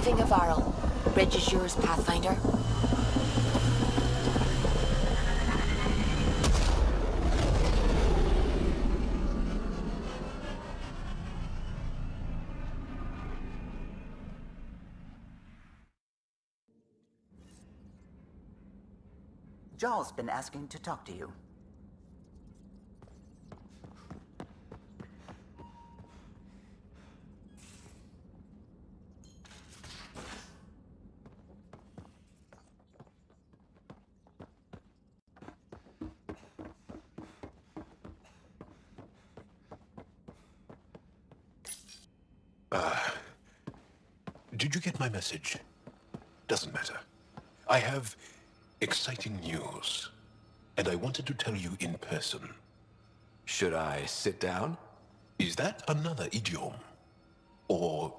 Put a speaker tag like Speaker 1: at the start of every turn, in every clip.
Speaker 1: Having a viral. Registers Pathfinder.
Speaker 2: Joel's been asking to talk to you.
Speaker 3: Did you get my message? Doesn't matter. I have exciting news, and I wanted to tell you in person.
Speaker 4: Should I sit down?
Speaker 3: Is that another idiom? Or...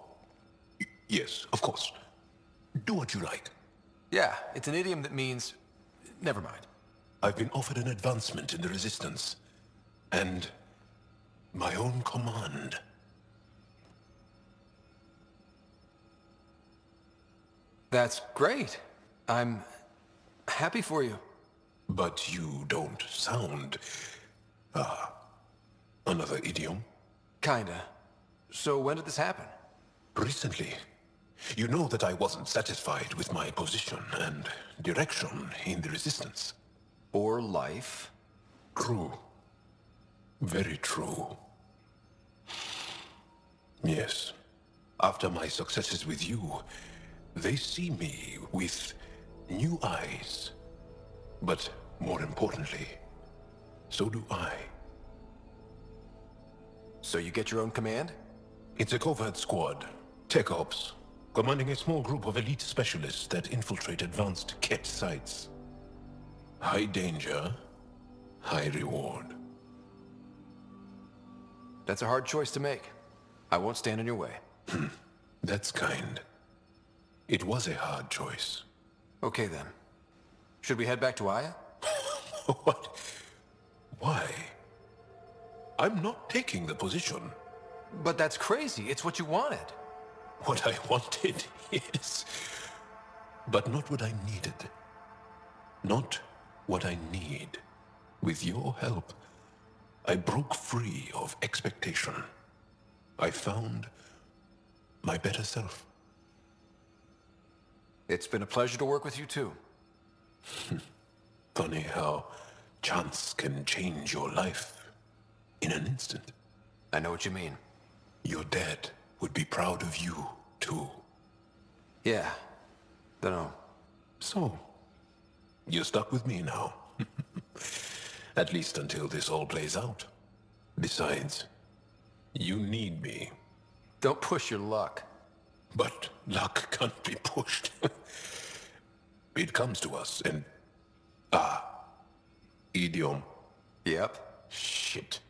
Speaker 3: Yes, of course. Do what you like.
Speaker 4: Yeah, it's an idiom that means... Never mind.
Speaker 3: I've been offered an advancement in the Resistance, and my own command.
Speaker 4: That's great. I'm happy for you.
Speaker 3: But you don't sound... another idiom?
Speaker 4: Kinda. So when did this happen?
Speaker 3: Recently. You know that I wasn't satisfied with my position and direction in the Resistance.
Speaker 4: Or life.
Speaker 3: True. Very true. Yes. After my successes with you, they see me with new eyes. But more importantly, so do I.
Speaker 4: So you get your own command?
Speaker 3: It's a covert squad, tech ops, commanding a small group of elite specialists that infiltrate advanced Ket sites. High danger, high reward.
Speaker 4: That's a hard choice to make. I won't stand in your way.
Speaker 3: That's kind. It was a hard choice.
Speaker 4: Okay then. Should we head back to Aya?
Speaker 3: What? Why? I'm not taking the position.
Speaker 4: But that's crazy. It's what you wanted.
Speaker 3: What I wanted, yes. But not what I needed. Not what I need. With your help, I broke free of expectation. I found my better self.
Speaker 4: It's been a pleasure to work with you too.
Speaker 3: Funny how chance can change your life in an instant.
Speaker 4: I know what you mean.
Speaker 3: Your dad would be proud of you, too.
Speaker 4: Yeah. Dunno.
Speaker 3: So, you're stuck with me now. At least until this all plays out. Besides, you need me.
Speaker 4: Don't push your luck.
Speaker 3: But luck can't be pushed. It comes to us and... idiom.
Speaker 4: Yep.
Speaker 3: Shit.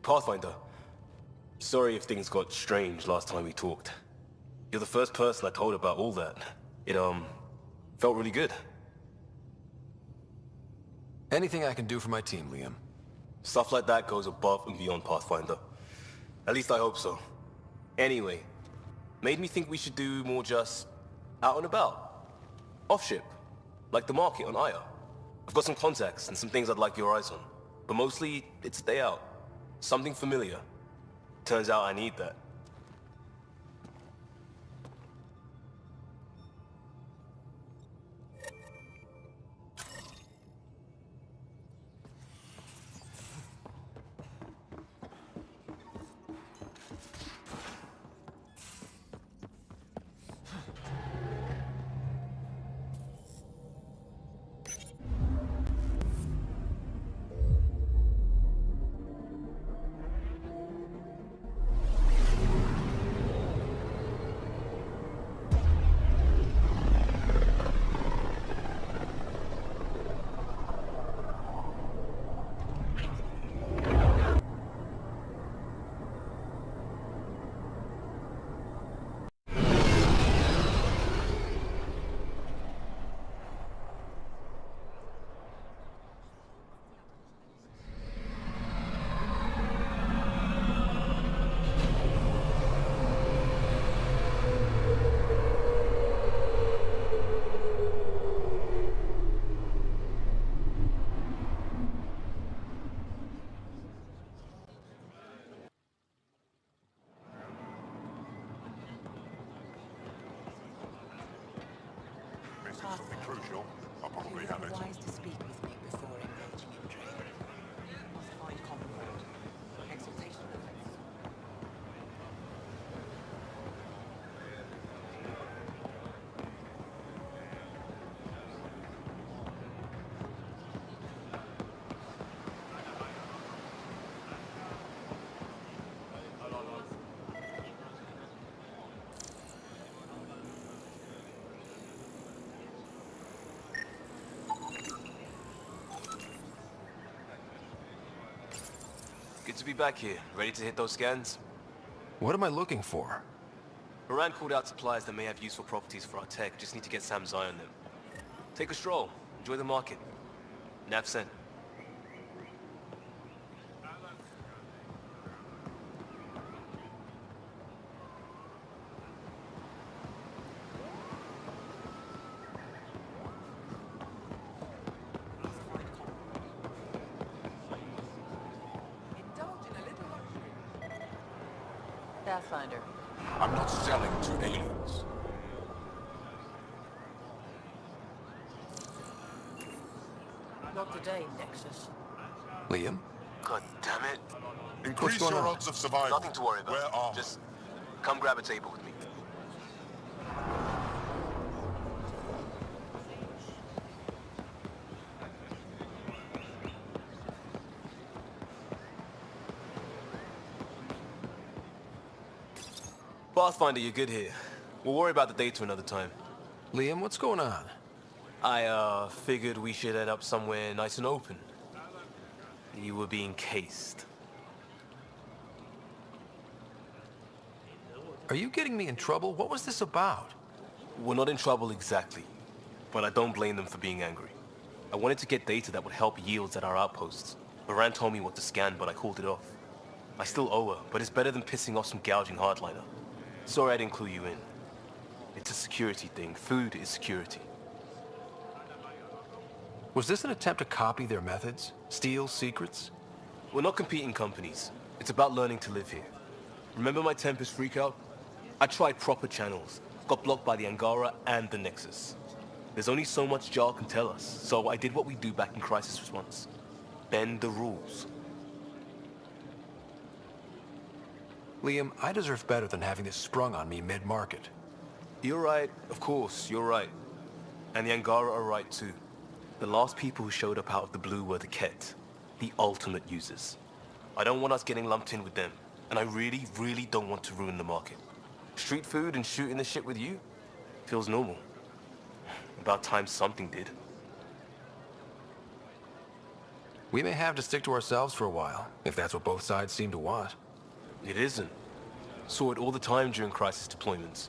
Speaker 5: Pathfinder, sorry if things got strange last time we talked. You're the first person I told about all that. It, felt really good.
Speaker 4: Anything I can do for my team, Liam.
Speaker 5: Stuff like that goes above and beyond Pathfinder. At least I hope so. Anyway, made me think we should do more just out and about. Off-ship, like the market on Aya. I've got some contacts and some things I'd like your eyes on. But mostly, it's day out. Something familiar. Turns out I need that.
Speaker 6: crucial. I'll probably have it.
Speaker 1: Wise to speak with me before engaging in trade. Must find common ground. Exaltation of effects.
Speaker 5: Good to be back here. Ready to hit those scans?
Speaker 4: What am I looking for?
Speaker 5: Moran called out suppliers that may have useful properties for our tech. Just need to get Sam's eye on them. Take a stroll. Enjoy the market. Nav sent.
Speaker 1: Pathfinder.
Speaker 6: I'm not selling to aliens.
Speaker 1: Not today, Nexus.
Speaker 4: Liam?
Speaker 5: God damn it.
Speaker 6: Increase
Speaker 4: going
Speaker 6: your
Speaker 4: on?
Speaker 6: odds of survival.
Speaker 5: Nothing to worry about.
Speaker 6: Where are we?
Speaker 5: Just come grab a table with me. Pathfinder, you're good here. We'll worry about the data another time.
Speaker 4: Liam, what's going on?
Speaker 5: I, figured we should end up somewhere nice and open. You were being cased.
Speaker 4: Are you getting me in trouble? What was this about?
Speaker 5: We're not in trouble exactly, but I don't blame them for being angry. I wanted to get data that would help yields at our outposts. Moran told me what to scan, but I called it off. I still owe her, but it's better than pissing off some gouging hardliner. Sorry I didn't clue you in. It's a security thing. Food is security.
Speaker 4: Was this an attempt to copy their methods? Steal secrets?
Speaker 5: We're not competing companies. It's about learning to live here. Remember my Tempest freakout? I tried proper channels. Got blocked by the Angara and the Nexus. There's only so much Jar can tell us, so I did what we do back in crisis response. Bend the rules.
Speaker 4: Liam, I deserve better than having this sprung on me mid-market.
Speaker 5: You're right, of course, you're right. And the Angara are right too. The last people who showed up out of the blue were the Ket, the ultimate users. I don't want us getting lumped in with them, and I really, really don't want to ruin the market. Street food and shooting the shit with you feels normal. About time something did.
Speaker 4: We may have to stick to ourselves for a while, if that's what both sides seem to want.
Speaker 5: It isn't. Saw it all the time during crisis deployments.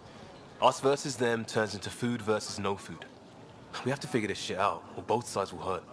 Speaker 5: Us versus them turns into food versus no food. We have to figure this shit out, or both sides will hurt.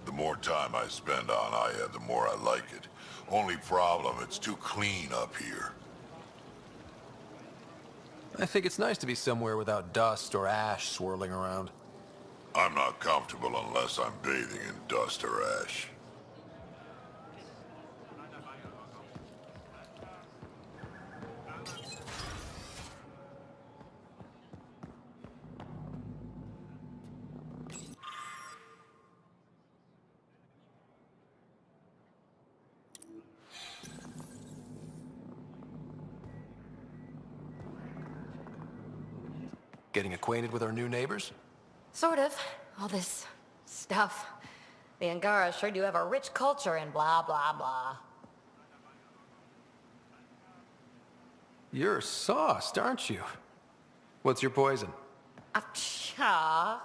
Speaker 6: The more time I spend on Aya, the more I like it. Only problem, it's too clean up here.
Speaker 4: I think it's nice to be somewhere without dust or ash swirling around.
Speaker 6: I'm not comfortable unless I'm bathing in dust or ash.
Speaker 4: Getting acquainted with our new neighbors?
Speaker 7: Sort of. All this stuff. The Angara sure do have a rich culture and blah, blah, blah.
Speaker 4: You're sauced, aren't you? What's your poison?
Speaker 7: I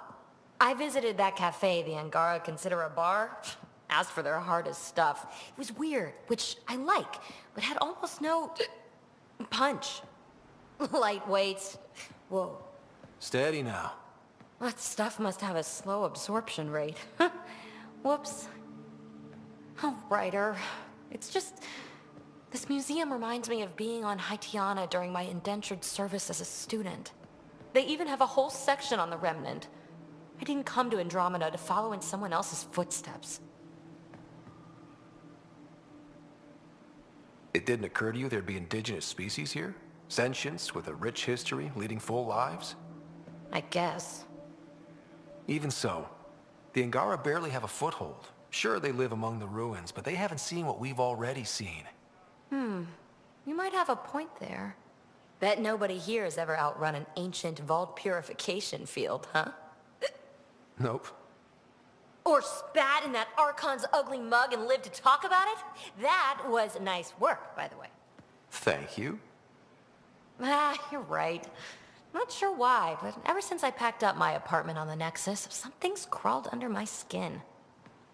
Speaker 7: visited that cafe the Angara consider a bar. Asked for their hardest stuff. It was weird, which I like, but had almost no punch. Lightweights. Whoa.
Speaker 4: Steady now.
Speaker 7: That stuff must have a slow absorption rate. Whoops. Oh, writer. It's just... This museum reminds me of being on Haitiana during my indentured service as a student. They even have a whole section on the Remnant. I didn't come to Andromeda to follow in someone else's footsteps.
Speaker 4: It didn't occur to you there'd be indigenous species here? Sentients with a rich history, leading full lives?
Speaker 7: I guess.
Speaker 4: Even so, the Angara barely have a foothold. Sure, they live among the ruins, but they haven't seen what we've already seen.
Speaker 7: You might have a point there. Bet nobody here has ever outrun an ancient vault purification field, huh?
Speaker 4: Nope.
Speaker 7: Or spat in that Archon's ugly mug and lived to talk about it? That was nice work, by the way.
Speaker 4: Thank you.
Speaker 7: You're right. Not sure why, but ever since I packed up my apartment on the Nexus, something's crawled under my skin.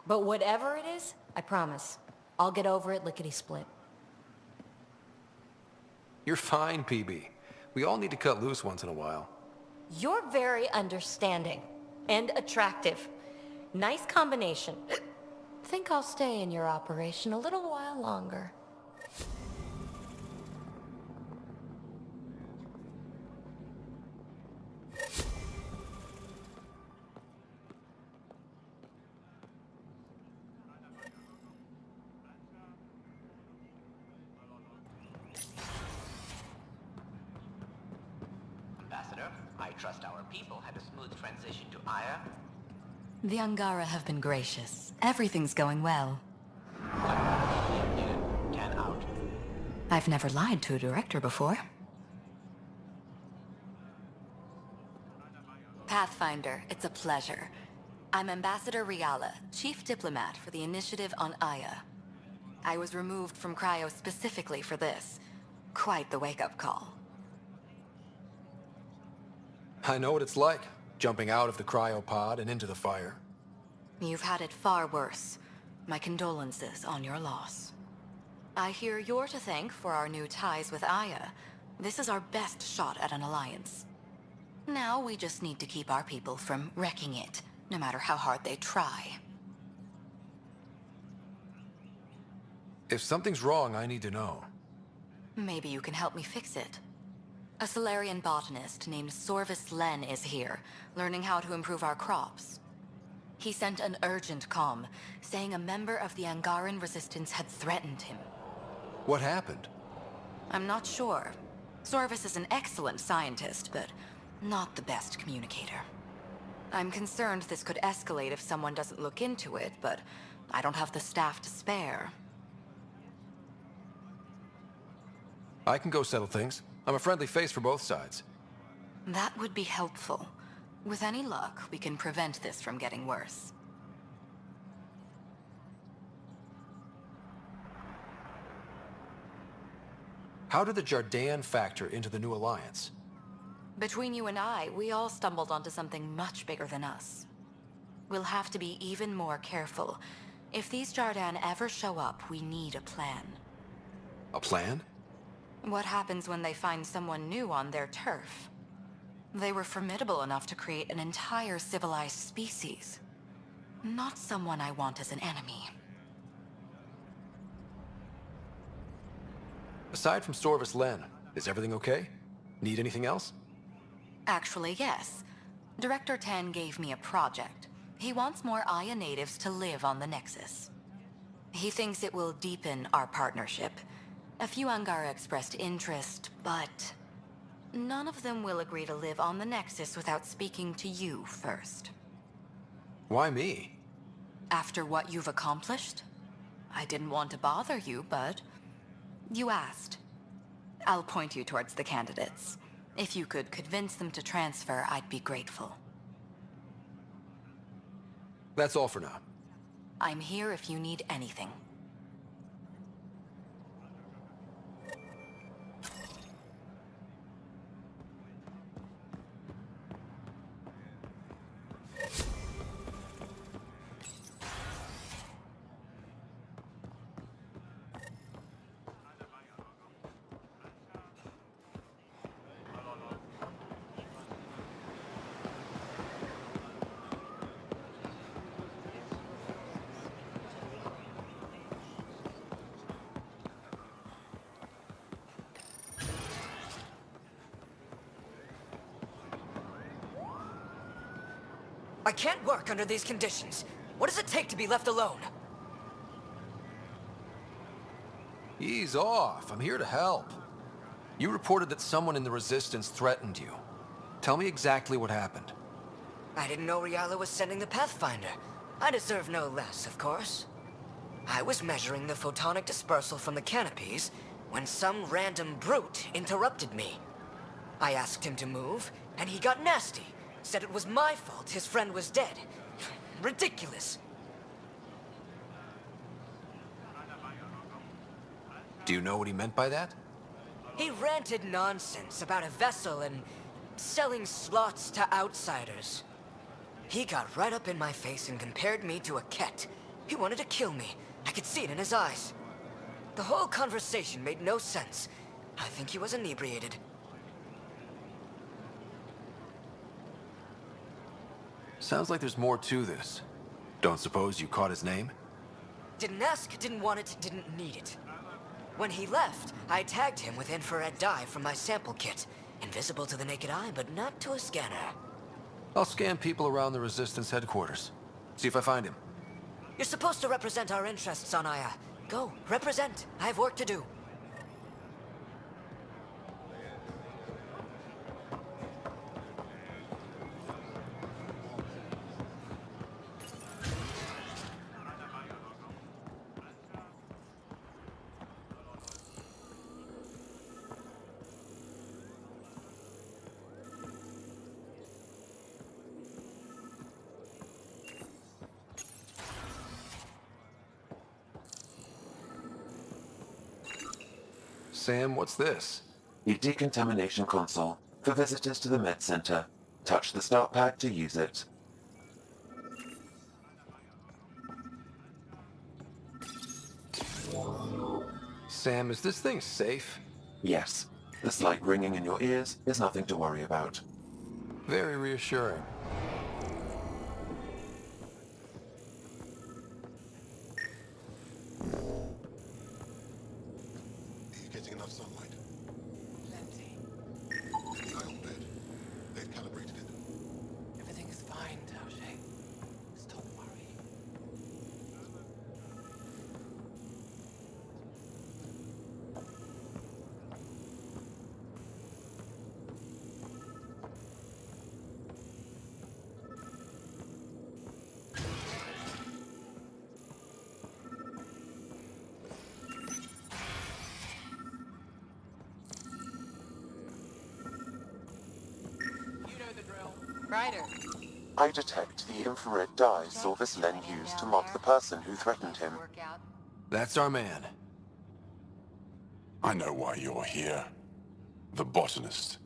Speaker 7: But whatever it is, I promise, I'll get over it lickety-split.
Speaker 4: You're fine, PB. We all need to cut loose once in a while.
Speaker 7: You're very understanding and attractive. Nice combination. Think I'll stay in your operation a little while longer.
Speaker 2: Ambassador, I trust our people had a smooth transition to Aya.
Speaker 8: The Angara have been gracious. Everything's going well.
Speaker 2: 10 out.
Speaker 8: I've never lied to a director before. Pathfinder, it's a pleasure. I'm Ambassador Riala, Chief Diplomat for the Initiative on Aya. I was removed from Cryo specifically for this. Quite the wake-up call.
Speaker 4: I know what it's like, jumping out of the cryopod and into the fire.
Speaker 8: You've had it far worse. My condolences on your loss. I hear you're to thank for our new ties with Aya. This is our best shot at an alliance. Now we just need to keep our people from wrecking it, no matter how hard they try.
Speaker 4: If something's wrong, I need to know.
Speaker 8: Maybe you can help me fix it. A Solarian botanist named Sorvis Len is here, learning how to improve our crops. He sent an urgent comm, saying a member of the Angaran resistance had threatened him.
Speaker 4: What happened?
Speaker 8: I'm not sure. Sorvis is an excellent scientist, but not the best communicator. I'm concerned this could escalate if someone doesn't look into it, but I don't have the staff to spare.
Speaker 4: I can go settle things. I'm a friendly face for both sides.
Speaker 8: That would be helpful. With any luck, we can prevent this from getting worse.
Speaker 4: How did the Jardan factor into the new alliance?
Speaker 8: Between you and I, we all stumbled onto something much bigger than us. We'll have to be even more careful. If these Jardan ever show up, we need a plan.
Speaker 4: A plan?
Speaker 8: What happens when they find someone new on their turf? They were formidable enough to create an entire civilized species. Not someone I want as an enemy.
Speaker 4: Aside from Sorvis Len, is everything okay? Need anything else?
Speaker 8: Actually, yes. Director Tan gave me a project. He wants more Aya natives to live on the Nexus. He thinks it will deepen our partnership. A few Angara expressed interest, but none of them will agree to live on the Nexus without speaking to you first.
Speaker 4: Why me?
Speaker 8: After what you've accomplished? I didn't want to bother you, but you asked. I'll point you towards the candidates. If you could convince them to transfer, I'd be grateful.
Speaker 4: That's all for now.
Speaker 8: I'm here if you need anything.
Speaker 9: I can't work under these conditions. What does it take to be left alone?
Speaker 4: Ease off. I'm here to help. You reported that someone in the Resistance threatened you. Tell me exactly what happened.
Speaker 9: I didn't know Riala was sending the Pathfinder. I deserve no less, of course. I was measuring the photonic dispersal from the canopies when some random brute interrupted me. I asked him to move, and he got nasty. Said it was my fault his friend was dead. Ridiculous.
Speaker 4: Do you know what he meant by that?
Speaker 9: He ranted nonsense about a vessel and selling slots to outsiders. He got right up in my face and compared me to a ket. He wanted to kill me. I could see it in his eyes. The whole conversation made no sense. I think he was inebriated.
Speaker 4: Sounds like there's more to this. Don't suppose you caught his name?
Speaker 9: Didn't ask, didn't want it, didn't need it. When he left, I tagged him with infrared dye from my sample kit. Invisible to the naked eye, but not to a scanner.
Speaker 4: I'll scan people around the Resistance headquarters. See if I find him.
Speaker 9: You're supposed to represent our interests on Aya. Go, represent. I have work to do.
Speaker 4: Sam, what's this?
Speaker 10: The decontamination console for visitors to the med center. Touch the start pad to use it.
Speaker 4: Sam, is this thing safe?
Speaker 10: Yes. The slight ringing in your ears is nothing to worry about.
Speaker 4: Very reassuring.
Speaker 6: Getting enough sunlight.
Speaker 1: Plenty.
Speaker 6: The dial bed. They've calibrated it.
Speaker 1: Everything's fine, Taoshi. Stop worrying. You know the drill.
Speaker 7: Ryder.
Speaker 10: I detect the infrared dye Silvis Len used to mark the person who threatened him.
Speaker 4: That's our man.
Speaker 3: I know why you're here. The botanist.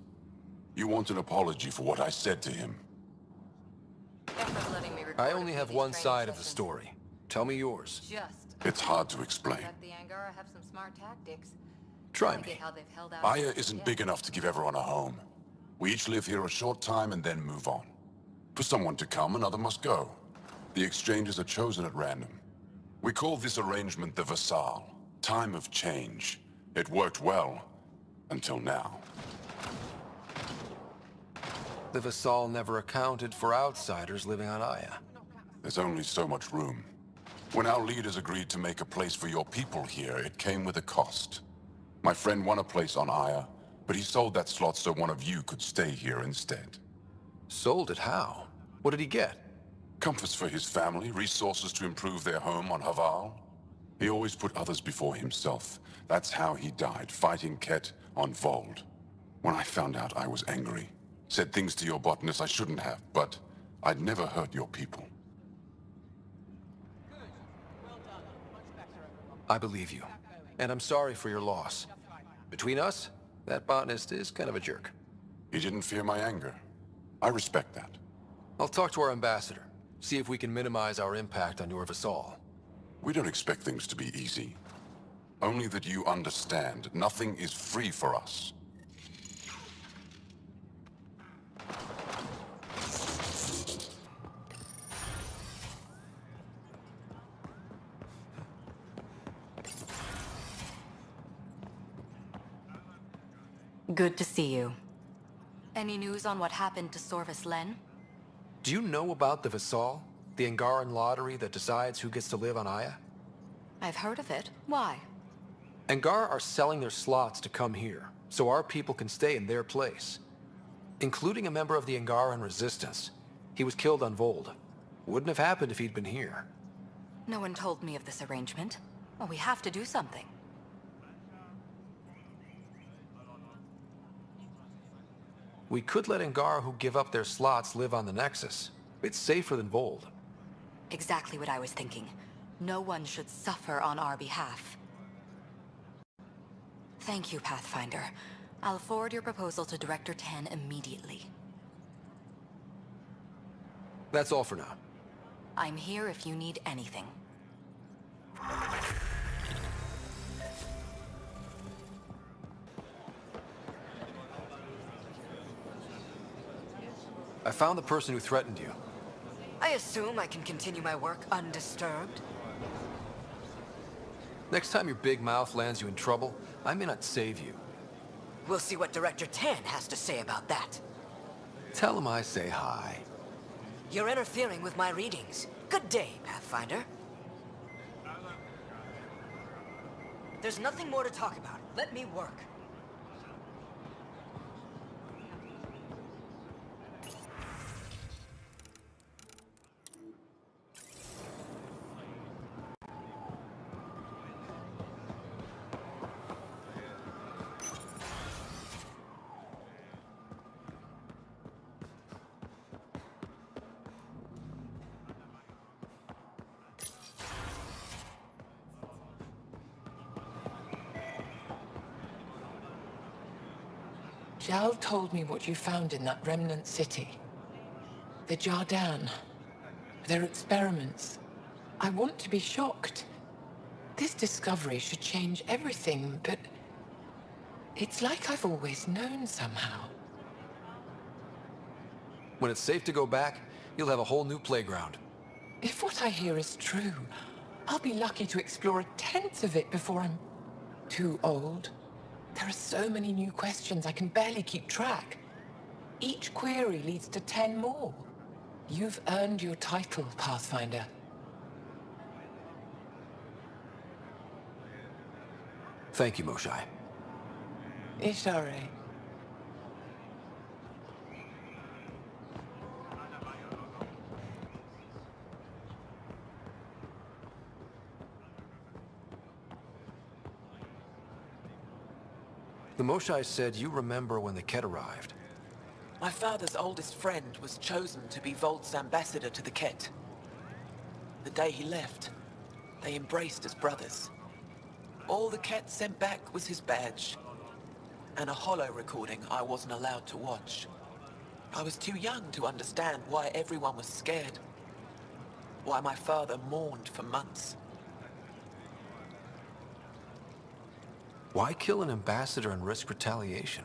Speaker 3: You want an apology for what I said to him.
Speaker 4: I only have one side of the story. Tell me yours.
Speaker 3: It's hard to explain.
Speaker 7: The Angara have some smart tactics.
Speaker 4: Try me.
Speaker 3: Aya isn't big enough to give everyone a home. We each live here a short time and then move on. For someone to come, another must go. The exchanges are chosen at random. We call this arrangement the Vassal. Time of change. It worked well. Until now.
Speaker 4: The Vassal never accounted for outsiders living on Aya.
Speaker 3: There's only so much room. When our leaders agreed to make a place for your people here, it came with a cost. My friend won a place on Aya, but he sold that slot so one of you could stay here instead.
Speaker 4: Sold it how? What did he get?
Speaker 3: Comforts for his family, resources to improve their home on Haval. He always put others before himself. That's how he died, fighting Ket on Vold. When I found out, I was angry. Said things to your botanist I shouldn't have, but I'd never hurt your people.
Speaker 4: I believe you. And I'm sorry for your loss. Between us, that botanist is kind of a jerk.
Speaker 3: He didn't fear my anger. I respect that.
Speaker 4: I'll talk to our ambassador. See if we can minimize our impact on your Vassal.
Speaker 3: We don't expect things to be easy. Only that you understand, nothing is free for us.
Speaker 8: Good to see you. Any news on what happened to Sorvis Len?
Speaker 4: Do you know about the Visal? The Angaran lottery that decides who gets to live on Aya?
Speaker 8: I've heard of it. Why?
Speaker 4: Angar are selling their slots to come here, so our people can stay in their place. Including a member of the Angaran resistance. He was killed on Vold. Wouldn't have happened if he'd been here.
Speaker 8: No one told me of this arrangement. Well, we have to do something.
Speaker 4: We could let Angar who give up their slots live on the Nexus. It's safer than Vold.
Speaker 8: Exactly what I was thinking. No one should suffer on our behalf. Thank you, Pathfinder. I'll forward your proposal to Director 10 immediately.
Speaker 4: That's all for now.
Speaker 8: I'm here if you need anything.
Speaker 4: I found the person who threatened you.
Speaker 9: I assume I can continue my work undisturbed?
Speaker 4: Next time your big mouth lands you in trouble, I may not save you.
Speaker 9: We'll see what Director 10 has to say about that.
Speaker 4: Tell him I say hi.
Speaker 9: You're interfering with my readings. Good day, Pathfinder. There's nothing more to talk about. Let me work.
Speaker 11: Jal told me what you found in that remnant city. The Jardin. Their experiments. I want to be shocked. This discovery should change everything, but... it's like I've always known somehow.
Speaker 4: When it's safe to go back, you'll have a whole new playground.
Speaker 11: If what I hear is true, I'll be lucky to explore a tenth of it before I'm too old. There are so many new questions I can barely keep track. Each query leads to 10 more. You've earned your title, Pathfinder.
Speaker 4: Thank you, Moshae.
Speaker 11: Ishare.
Speaker 4: The Moshae said you remember when the Ket arrived.
Speaker 11: My father's oldest friend was chosen to be Volt's ambassador to the Ket. The day he left, they embraced as brothers. All the Ket sent back was his badge, and a holo recording I wasn't allowed to watch. I was too young to understand why everyone was scared, why my father mourned for months.
Speaker 4: Why kill an ambassador and risk retaliation?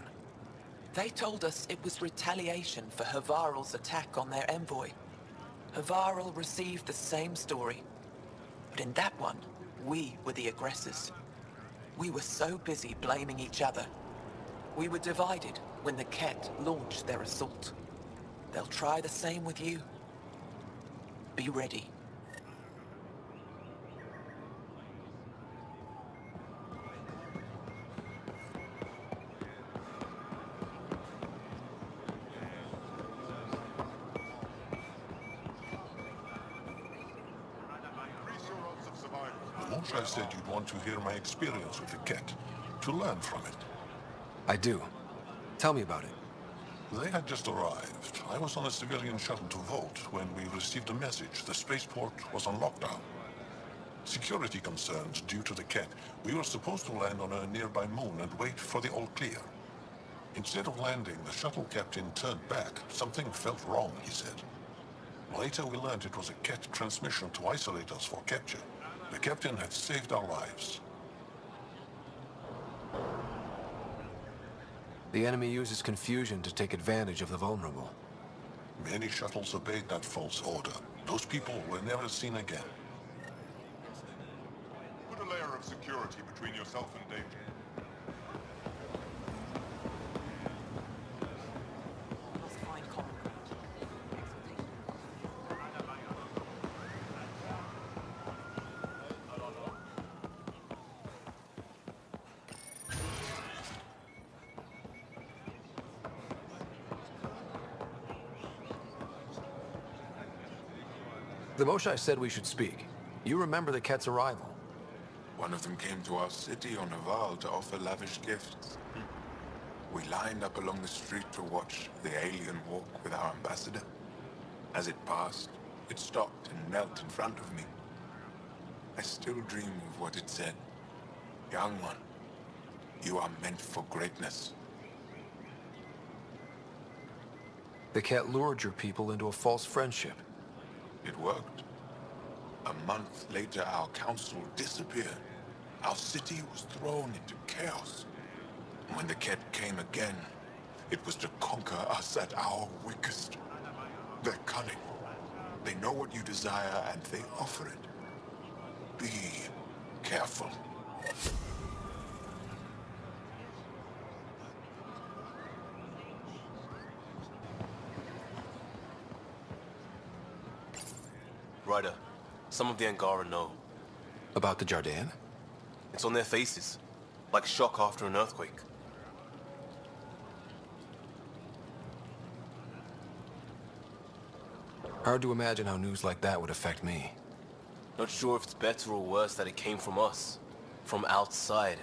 Speaker 11: They told us it was retaliation for Havarl's attack on their envoy. Havarl received the same story, but in that one, we were the aggressors. We were so busy blaming each other. We were divided when the Ket launched their assault. They'll try the same with you. Be ready.
Speaker 6: I said you'd want to hear my experience with the Ket, to learn from it.
Speaker 4: I do. Tell me about it.
Speaker 6: They had just arrived. I was on a civilian shuttle to Volt when we received a message. The spaceport was on lockdown. Security concerns due to the Ket. We were supposed to land on a nearby moon and wait for the all clear. Instead of landing, the shuttle captain turned back. Something felt wrong, he said. Later we learned it was a Ket transmission to isolate us for capture. The captain had saved our lives.
Speaker 4: The enemy uses confusion to take advantage of the vulnerable.
Speaker 6: Many shuttles obeyed that false order. Those people were never seen again. Put a layer of security between yourself and danger.
Speaker 1: Must find common ground. Exaltation.
Speaker 4: The Moshae said we should speak. You remember the Ket's arrival.
Speaker 12: One of them came to our city on a vow to offer lavish gifts. We lined up along the street to watch the alien walk with our ambassador. As it passed, it stopped and knelt in front of me. I still dream of what it said. Young one, you are meant for greatness.
Speaker 4: The Ket lured your people into a false friendship.
Speaker 12: It worked. A month later, our council disappeared. Our city was thrown into chaos. When the Ket came again, it was to conquer us at our weakest. They're cunning. They know what you desire and they offer it. Be careful.
Speaker 5: Ryder, some of the Angara know.
Speaker 4: About the Jardin?
Speaker 5: It's on their faces, like shock after an earthquake.
Speaker 4: Hard to imagine how news like that would affect me.
Speaker 5: Not sure if it's better or worse that it came from us, from outside.